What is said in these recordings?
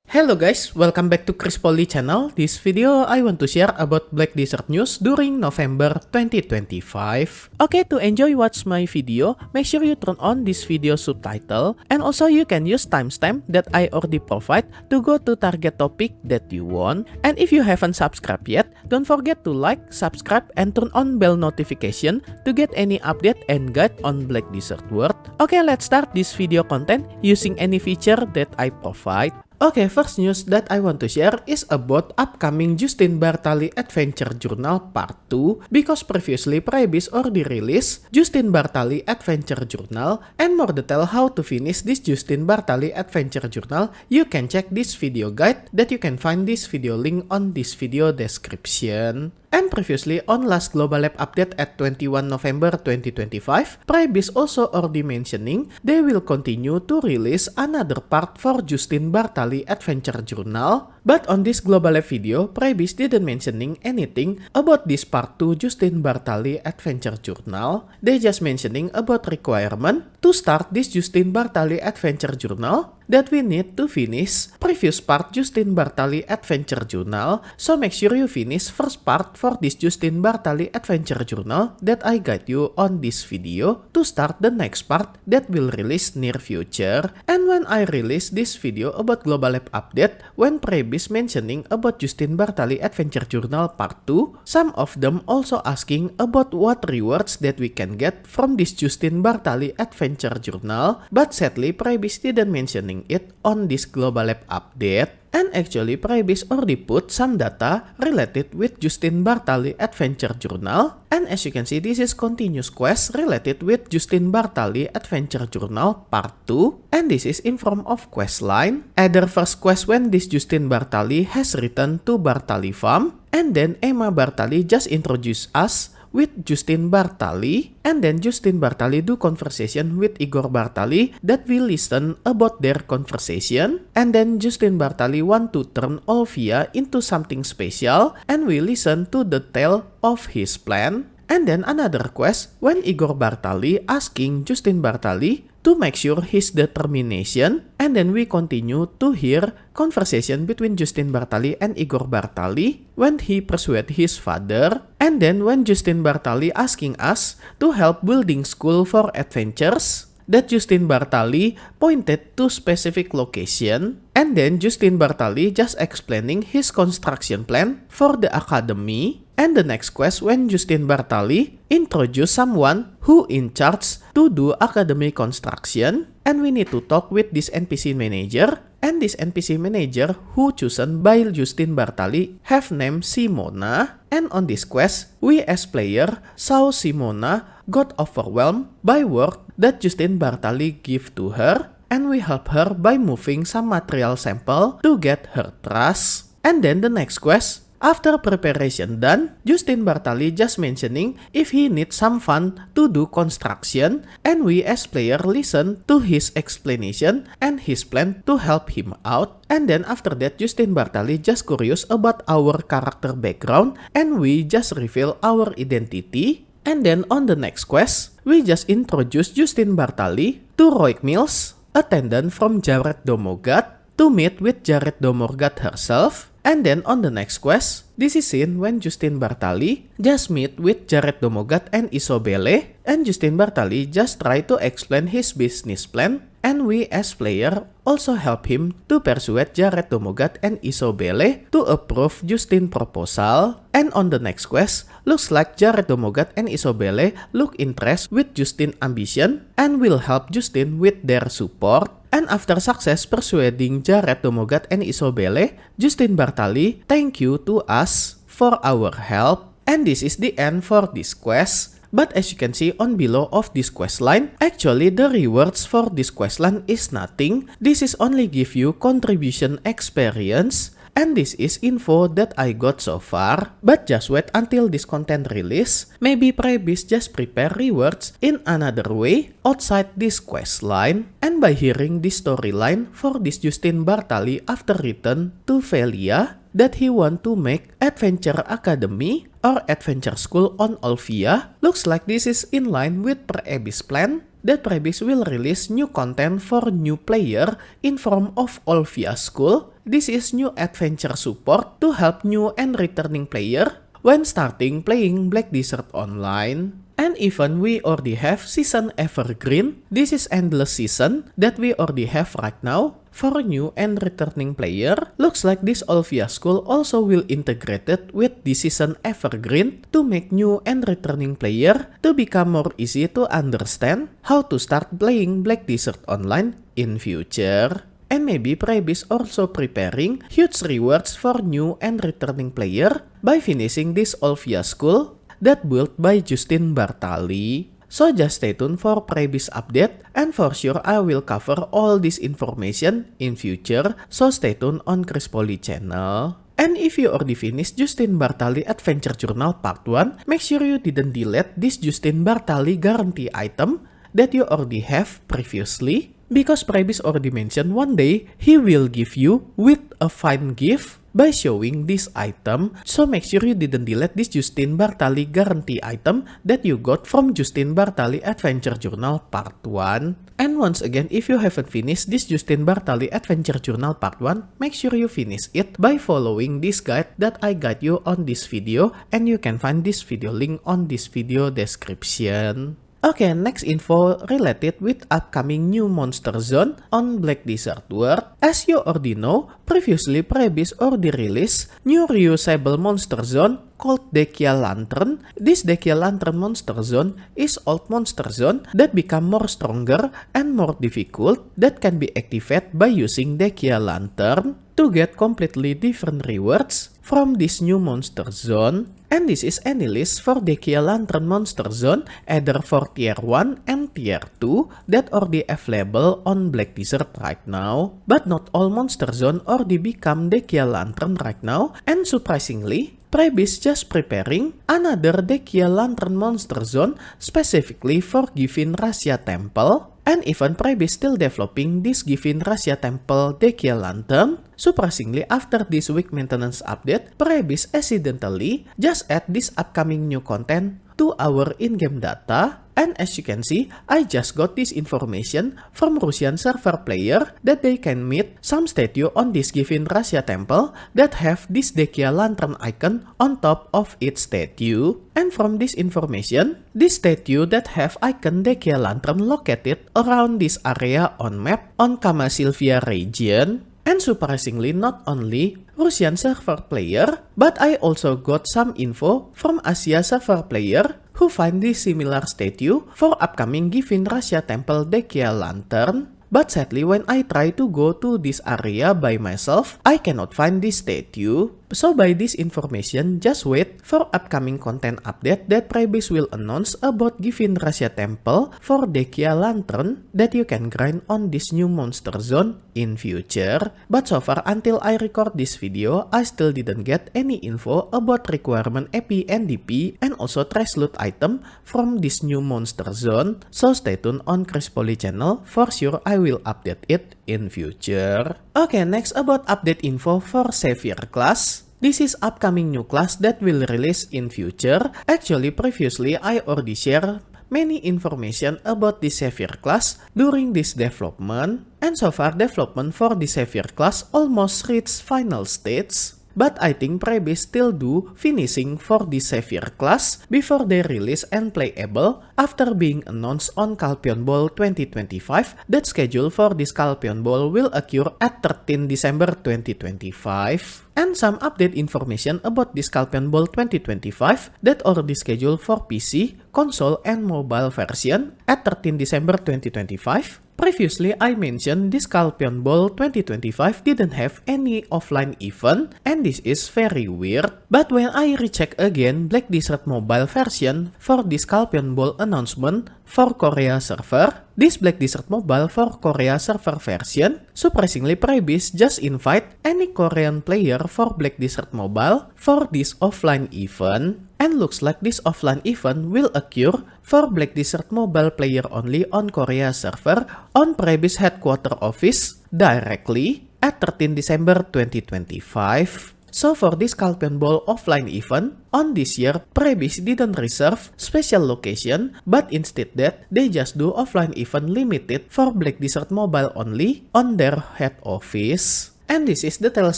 Hello guys, welcome back to Poli channel. This video I want to share about Black Desert news during November 2025. Okay, to enjoy watch my video, make sure you turn on this video subtitle, and also you can use timestamp that I already provide to go to target topic that you want. And if you haven't subscribed yet, don't forget to like, subscribe, and turn on bell notification to get any update and guide on Black Desert world. Okay, let's start this video content using any feature that I provide. Okay, first news that I want to share is about upcoming Justin Bartali Adventure Journal Part 2, because previously Prebis already released Justin Bartali Adventure Journal, and more detail how to finish this Justin Bartali Adventure Journal, you can check this video guide that you can find this video link on this video description. And previously on last Global Lab update at 21 November 2025, Prebis also already mentioning they will continue to release another part for Justin Bartali Adventure Journal. But on this Global Lab video, Prebis didn't mentioning anything about this part 2 Justin Bartali Adventure Journal. They just mentioning about requirement to start this Justin Bartali Adventure Journal, that we need to finish previous part Justin Bartali Adventure Journal. So make sure you finish first part for this Justin Bartali Adventure Journal that I guide you on this video to start the next part that will release near future. And when I release this video about Global Lab update, when Prebis mentioning about Justin Bartali Adventure Journal Part 2, some of them also asking about what rewards that we can get from this Justin Bartali Adventure Journal, but sadly Prebis didn't mentioning it on this Global Lab update. And actually Prebis already put some data related with Justin Bartali Adventure Journal, and as you can see this is continuous quest related with Justin Bartali Adventure Journal Part 2, and this is in form of quest line. Either first quest when this Justin Bartali has returned to Bartali farm, and then Emma Bartali just introduce us with Justin Bartali, and then Justin Bartali do conversation with Igor Bartali that we listen about their conversation, and then Justin Bartali want to turn Olvia into something special, and we listen to the tale of his plan. And then another quest when Igor Bartali asking Justin Bartali to make sure his determination, and then we continue to hear conversation between Justin Bartali and Igor Bartali when he persuade his father, and then when Justin Bartali asking us to help building school for adventures, that Justin Bartali pointed to specific location, and then Justin Bartali just explaining his construction plan for the academy. And the next quest when Justin Bartali introduce someone who in charge to do academy construction, and we need to talk with this NPC manager, and this NPC manager who chosen by Justin Bartali have named Simona. And on this quest, we as player saw Simona got overwhelmed by work that Justin Bartali give to her, and we help her by moving some material sample to get her trust. And then the next quest, after preparation done, Justin Bartali just mentioning if he needs some fun to do construction, and we as player listen to his explanation and his plan to help him out. And then after that, Justin Bartali just curious about our character background, and we just reveal our identity. And then on the next quest, we just introduce Justin Bartali to Roy Mills, attendant from Jared Domogat, to meet with Jared Domogat herself. And then on the next quest, this is scene when Justin Bartali just meet with Jared Domogat and Isobele, and Justin Bartali just try to explain his business plan, and we as player also help him to persuade Jared Domogat and Isobele to approve Justin proposal. And on the next quest, looks like Jared Domogat and Isobele look interest with Justin ambition and will help Justin with their support. And after success persuading Jared Domogat and Isobele, Justin Bartali thank you to us for our help. And this is the end for this quest. But as you can see on below of this quest line, actually the rewards for this quest line is nothing. This is only give you contribution experience. And this is info that I got so far. But just wait until this content release. Maybe Prebis just prepare rewards in another way outside this quest line. And by hearing this storyline for this Justin Bartali after return to Familia, that he want to make Adventure Academy or Adventure School on Olvia, looks like this is in line with Prebis plan that Prebis will release new content for new player in form of Olvia School. This is new adventure support to help new and returning player when starting playing Black Desert Online. And even we already have season Evergreen. This is endless season that we already have right now. For new and returning player, looks like this Olvia School also will integrate it with the season Evergreen to make new and returning player to become more easy to understand how to start playing Black Desert Online in future. And maybe Prebis also preparing huge rewards for new and returning player by finishing this Olvia School that built by Justin Bartali. So just stay tuned for Prebis update, and for sure I will cover all this information in future, so stay tuned on Poli channel. And if you already finished Justin Bartali Adventure Journal Part 1, make sure you didn't delete this Justin Bartali guarantee item that you already have previously, because Prebis already mentioned one day he will give you with a fine gift by showing this item, so make sure you didn't delete this Justin Bartali guarantee item that you got from Justin Bartali Adventure Journal Part 1. And once again, if you haven't finished this Justin Bartali Adventure Journal Part 1, make sure you finish it by following this guide that I guide you on this video, and you can find this video link on this video description. Okay, next info related with upcoming new monster zone on Black Desert World. As you already know, previously Prebis already released new reusable monster zone called Dehkia Lantern. This Dehkia Lantern monster zone is old monster zone that become more stronger and more difficult that can be activated by using Dehkia Lantern to get completely different rewards from this new monster zone. And this is any list for Dehkia Lantern monster zone either for tier 1 and tier 2 that already available on Black Desert right now. But not all monster zone already become Dehkia Lantern right now, and surprisingly, Prebis just preparing another Dehkia Lantern monster zone specifically for GYFIN Rahasia Temple. And even Prebis still developing this GYFIN Rahasia Temple Dehkia Lantern. Surprisingly, after this week maintenance update, Prebis accidentally just add this upcoming new content to our in-game data. And as you can see, I just got this information from Russian server player that they can meet some statue on this GYFIN Rahasia Temple that have this Dehkia Lantern icon on top of its statue. And from this information, this statue that have icon Dehkia Lantern located around this area on map on Kama Sylvia region. And surprisingly, not only Russian server player, but I also got some info from Asia server player who find this similar statue for upcoming GYFIN Rahasia Temple Dehkia Lantern. But sadly, when I try to go to this area by myself, I cannot find this statue. So by this information, just wait for upcoming content update that Prebis will announce about GYFIN Rahasia Temple for Dehkia Lantern that you can grind on this new monster zone in future. But so far, until I record this video, I still didn't get any info about requirement EP and DP and also trash loot item from this new monster zone. So stay tuned on Poli channel, for sure I will update it in future. Okay, next about update info for Savior class. This is upcoming new class that will release in future. Actually, previously I already share many information about the Savior class during this development. And so far, development for the Savior class almost reached final stage. But I think Prebis still do finishing for the Savior class before they release and playable after being announced on Calpion Ball 2025 that schedule for this Calpion Ball will occur at 13 December 2025. And some update information about this Calpion Ball 2025 that already scheduled for PC, console, and mobile version at 13 December 2025. Previously, I mentioned this Calpion Ball 2025 didn't have any offline event, and this is very weird. But when I recheck again Black Desert mobile version for this Calpion Ball announcement for Korea server, this Black Desert mobile for Korea server version, surprisingly Prebis just invite any Korean player for Black Desert mobile for this offline event. And looks like this offline event will occur for Black Desert mobile player only on Korea server on Prebis headquarter office directly at 13 December 2025. So for this Scorpion Ball offline event, on this year, Prebis didn't reserve special location, but instead that, they just do offline event limited for Black Desert Mobile only on their head office. And this is the detailed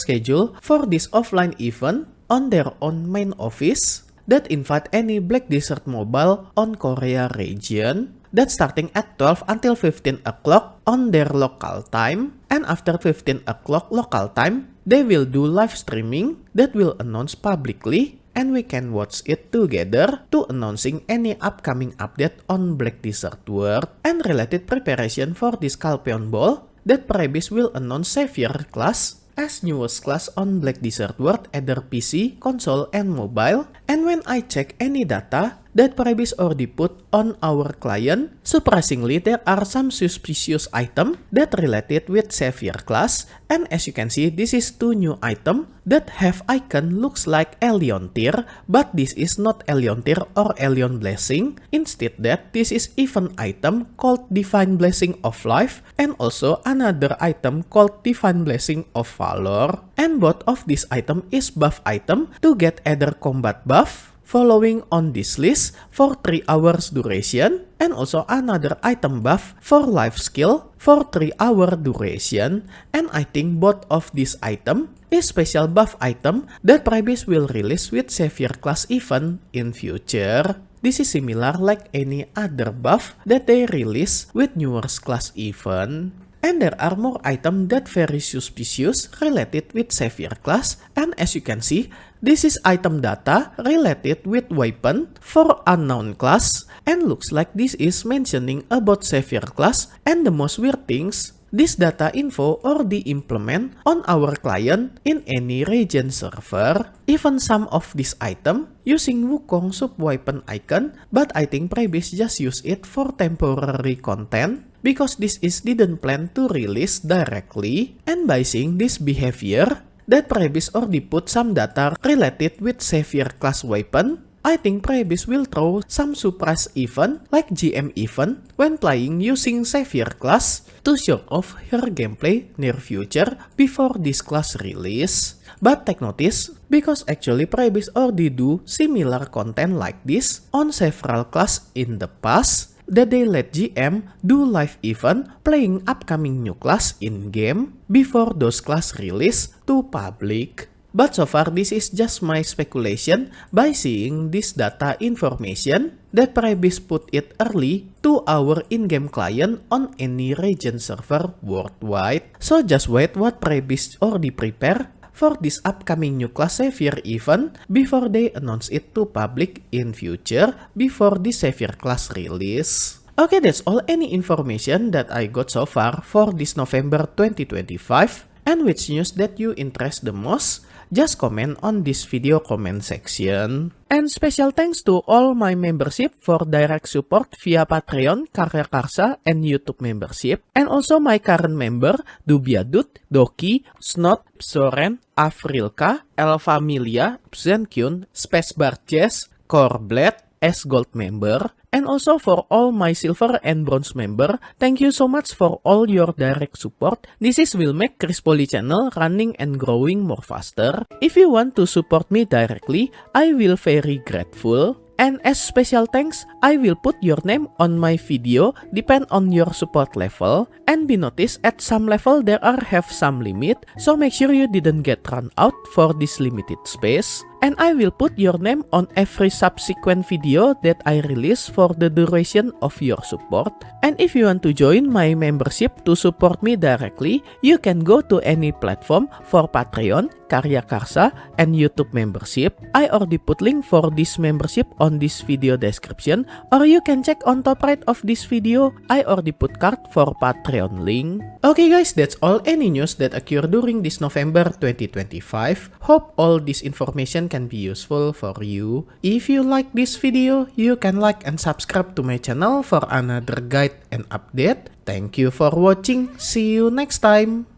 schedule for this offline event on their own main office that invite any Black Desert Mobile on Korea region. That's starting at 12 until 15 o'clock on their local time. And after 15 o'clock local time, they will do live streaming that will announce publicly and we can watch it together to announcing any upcoming update on Black Desert World and related preparation for this Scorpion Ball that Prebis will announce Savior class as newest class on Black Desert World either PC, console, and mobile. And when I check any data that Prebis already put on our client, surprisingly there are some suspicious items that related with Savior class. And as you can see, this is two new items that have icon looks like Alien Tier, but this is not Alien Tier or Alien Blessing. Instead that, this is event item called Divine Blessing of Life and also another item called Divine Blessing of Valor. And both of these item is buff item to get either combat buff following on this list for 3 hours duration and also another item buff for life skill for 3-hour duration. And I think both of these item is special buff item that Prebis will release with Savior class event in future. This is similar like any other buff that they release with newer class event. And there are more items that very suspicious related with Savior class, and as you can see, this is item data related with weapon for unknown class, and looks like this is mentioning about Savior class. And the most weird things, this data info already implement on our client in any region server. Even some of this item using Wukong sub weapon icon, but I think Prebis just use it for temporary content because this is didn't plan to release directly. And by seeing this behavior that Prebis already put some data related with Savior class weapon, I think Prebis will throw some surprise event like GM event when playing using Savior class to show off her gameplay near future before this class release. But take notice, because actually Prebis already do similar content like this on several class in the past, that they let GM do live event playing upcoming new class in game before those class release to public. But so far this is just my speculation by seeing this data information that Prebis put it early to our in-game client on any region server worldwide. So just wait what Prebis already prepare for this upcoming new class Savior event before they announce it to public in future before the Savior class release. Okay, that's all any information that I got so far for this November 2025. And which news that you interest the most? Just comment on this video comment section. And special thanks to all my membership for direct support via Patreon, KaryaKarsa, and YouTube membership. And also my current member, DubyaDude, Doki, Snoods, Xoren, Avrilka, Familia, Xenqn, Spacebar Jace, KorBlade, as gold member. And also for all my silver and bronze member, thank you so much for all your direct support. This will make Poli channel running and growing more faster. If you want to support me directly, I will very grateful. And as special thanks, I will put your name on my video depend on your support level. And be noticed at some level there are have some limit, so make sure you didn't get run out for this limited space. And I will put your name on every subsequent video that I release for the duration of your support. And if you want to join my membership to support me directly, you can go to any platform for Patreon, KaryaKarsa, and YouTube membership. I already put link for this membership on this video description, or you can check on top right of this video. I already put card for Patreon link. Okay guys, that's all any news that occurred during this November 2025. Hope all this information can be useful for you. If you like this video, you can like and subscribe to my channel for another guide and update. Thank you for watching. See you next time.